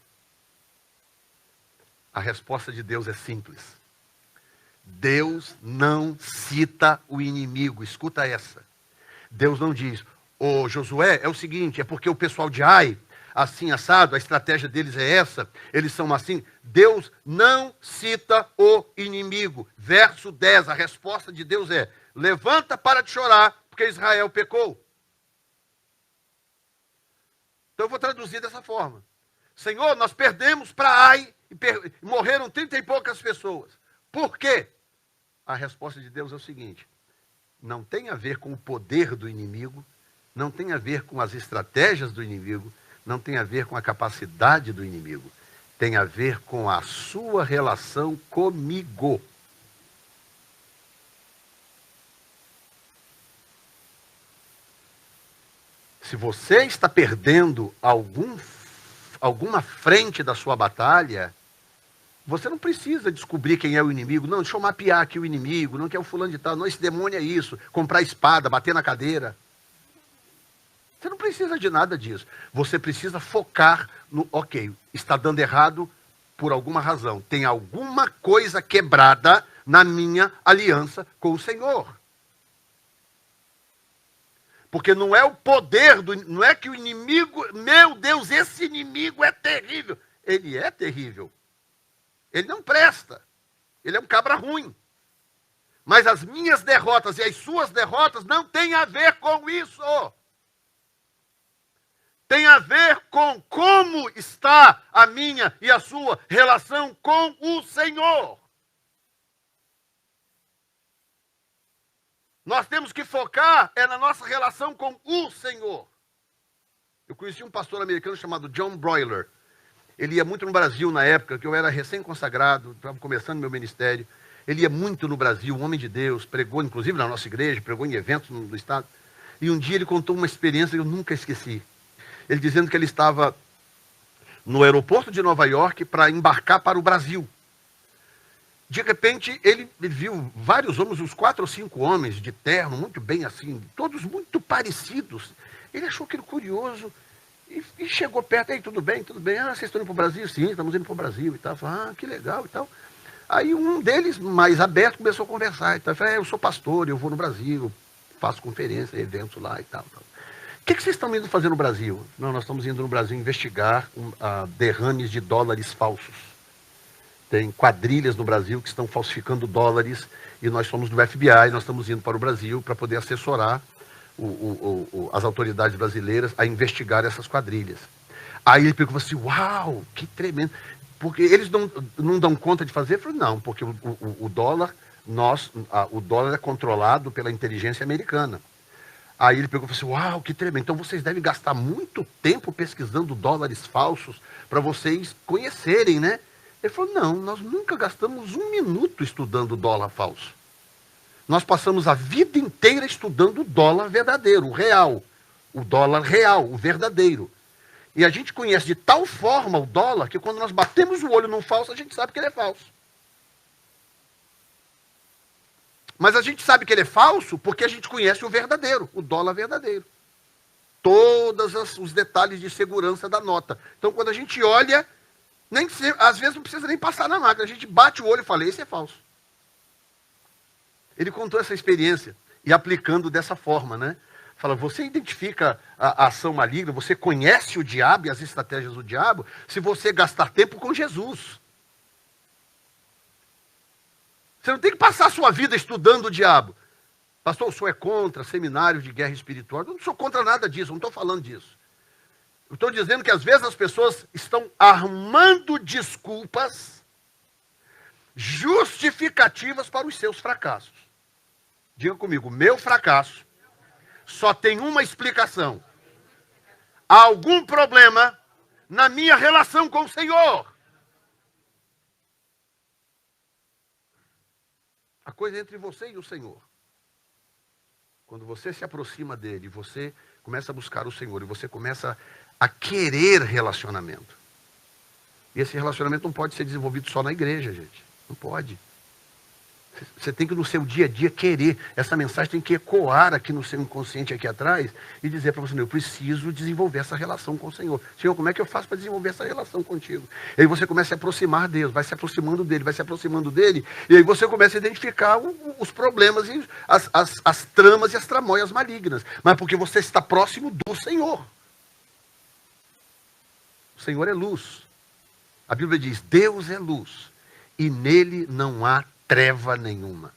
A resposta de Deus é simples. Deus não cita o inimigo. Escuta essa. Deus não diz, ô Josué, é o seguinte, é porque o pessoal de Ai, assim assado, a estratégia deles é essa, eles são assim. Deus não cita o inimigo. Verso 10, a resposta de Deus é, levanta para de chorar, porque Israel pecou. Então eu vou traduzir dessa forma. Senhor, nós perdemos para Ai e morreram 30 e poucas pessoas. Por quê? A resposta de Deus é o seguinte, não tem a ver com o poder do inimigo, não tem a ver com as estratégias do inimigo, não tem a ver com a capacidade do inimigo, tem a ver com a sua relação comigo. Se você está perdendo alguma frente da sua batalha, você não precisa descobrir quem é o inimigo. Não, deixa eu mapear aqui o inimigo, não quer o fulano de tal, não, esse demônio é isso, comprar espada, bater na cadeira. Você não precisa de nada disso. Você precisa focar no, ok, está dando errado por alguma razão. Tem alguma coisa quebrada na minha aliança com o Senhor. Porque não é o poder, não é que o inimigo, meu Deus, esse inimigo é terrível. Ele é terrível. Ele não presta. Ele é um cabra ruim. Mas as minhas derrotas e as suas derrotas não têm a ver com isso. Tem a ver com como está a minha e a sua relação com o Senhor. Nós temos que focar na nossa relação com o Senhor. Eu conheci um pastor americano chamado John Broiler. Ele ia muito no Brasil na época, que eu era recém-consagrado, estava começando meu ministério. Ele ia muito no Brasil, um homem de Deus, pregou inclusive na nossa igreja, pregou em eventos no estado. E um dia ele contou uma experiência que eu nunca esqueci. Ele dizendo que ele estava no aeroporto de Nova York para embarcar para o Brasil. De repente, ele viu vários homens, uns 4 ou 5 homens de terno, muito bem assim, todos muito parecidos. Ele achou aquilo curioso e chegou perto. Ei, tudo bem, tudo bem. Ah, vocês estão indo para o Brasil? Sim, estamos indo para o Brasil e tal. Falei, que legal e tal. Aí um deles, mais aberto, começou a conversar e tal. Eu falei, eu sou pastor, eu vou no Brasil, faço conferência, eventos lá e tal. O que vocês estão indo fazer no Brasil? Não, nós estamos indo no Brasil investigar derrames de dólares falsos. Tem quadrilhas no Brasil que estão falsificando dólares e nós somos do FBI, nós estamos indo para o Brasil para poder assessorar as autoridades brasileiras a investigar essas quadrilhas. Aí ele pegou e falou assim, uau, que tremendo. Porque eles não dão conta de fazer? Eu falei, não, porque o dólar é controlado pela inteligência americana. Aí ele pegou e falou assim, uau, que tremendo. Então vocês devem gastar muito tempo pesquisando dólares falsos para vocês conhecerem, né? Ele falou, não, nós nunca gastamos um minuto estudando o dólar falso. Nós passamos a vida inteira estudando o dólar verdadeiro, o real. O dólar real, o verdadeiro. E a gente conhece de tal forma o dólar que quando nós batemos o olho num falso, a gente sabe que ele é falso. Mas a gente sabe que ele é falso porque a gente conhece o verdadeiro, o dólar verdadeiro. Todos os detalhes de segurança da nota. Então, quando a gente olha, às vezes não precisa nem passar na máquina. A gente bate o olho e fala, esse é falso. Ele contou essa experiência e aplicando dessa forma, né? Fala, você identifica a ação maligna, você conhece o diabo e as estratégias do diabo, se você gastar tempo com Jesus. Você não tem que passar a sua vida estudando o diabo. Pastor, o senhor é contra seminários de guerra espiritual? Eu não sou contra nada disso, não estou falando disso. Eu estou dizendo que às vezes as pessoas estão armando desculpas justificativas para os seus fracassos. Diga comigo, meu fracasso só tem uma explicação. Há algum problema na minha relação com o Senhor. A coisa é entre você e o Senhor. Quando você se aproxima dele, você começa a buscar o Senhor e você começa a querer relacionamento. E esse relacionamento não pode ser desenvolvido só na igreja, gente. Não pode. Você tem que no seu dia a dia querer. Essa mensagem tem que ecoar aqui no seu inconsciente aqui atrás e dizer para você, eu preciso desenvolver essa relação com o Senhor. Senhor, como é que eu faço para desenvolver essa relação contigo? E aí você começa a se aproximar de Deus, vai se aproximando dele, e aí você começa a identificar os problemas e as tramas e as tramóias malignas. Mas porque você está próximo do Senhor. O Senhor é luz. A Bíblia diz, Deus é luz e nele não há treva nenhuma.